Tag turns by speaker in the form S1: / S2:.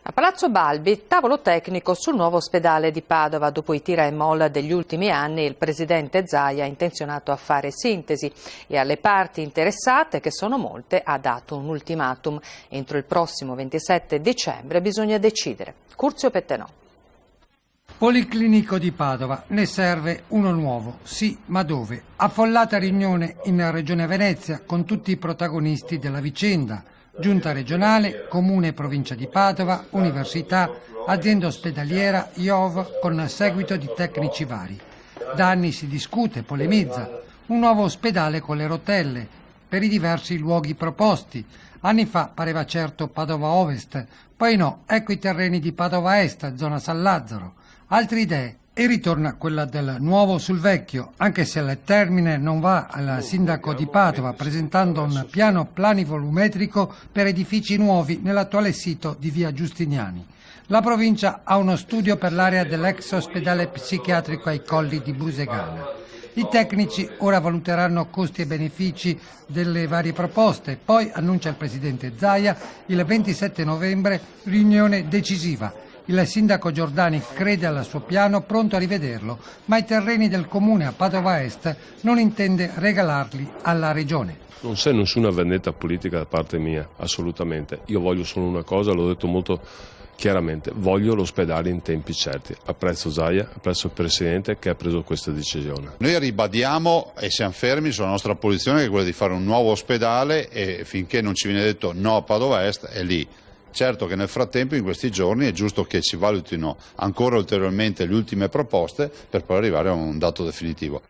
S1: A Palazzo Balbi, tavolo tecnico sul nuovo ospedale di Padova. Dopo i tira e molla degli ultimi anni, il presidente Zaia ha intenzionato a fare sintesi e alle parti interessate, che sono molte, ha dato un ultimatum. Entro il prossimo 27 dicembre bisogna decidere. Curzio Pettenò.
S2: Policlinico di Padova, ne serve uno nuovo, sì, ma dove? Affollata riunione in Regione Venezia con tutti i protagonisti della vicenda. Giunta regionale, Comune e Provincia di Padova, Università, azienda ospedaliera, IOV, con seguito di tecnici vari. Da anni si discute, polemizza. Un nuovo ospedale con le rotelle, per i diversi luoghi proposti. Anni fa pareva certo Padova Ovest, poi no, ecco i terreni di Padova Est, zona San Lazzaro. Altre idee. E ritorna quella del nuovo sul vecchio, anche se al termine non va al sindaco di Padova presentando un piano planivolumetrico per edifici nuovi nell'attuale sito di via Giustiniani. La provincia ha uno studio per l'area dell'ex ospedale psichiatrico ai Colli di Busegana. I tecnici ora valuteranno costi e benefici delle varie proposte, poi, annuncia il presidente Zaia, il 27 novembre riunione decisiva. Il sindaco Giordani crede al suo piano, pronto a rivederlo, ma i terreni del comune a Padova Est non intende regalarli alla regione.
S3: Non c'è nessuna vendetta politica da parte mia, assolutamente. Io voglio solo una cosa, l'ho detto molto chiaramente, voglio l'ospedale in tempi certi. Apprezzo Zaia, apprezzo il Presidente che ha preso questa decisione.
S4: Noi ribadiamo e siamo fermi sulla nostra posizione, che è quella di fare un nuovo ospedale, e finché non ci viene detto no a Padova Est è lì. Certo che nel frattempo, in questi giorni, è giusto che si valutino ancora ulteriormente le ultime proposte per poi arrivare a un dato definitivo.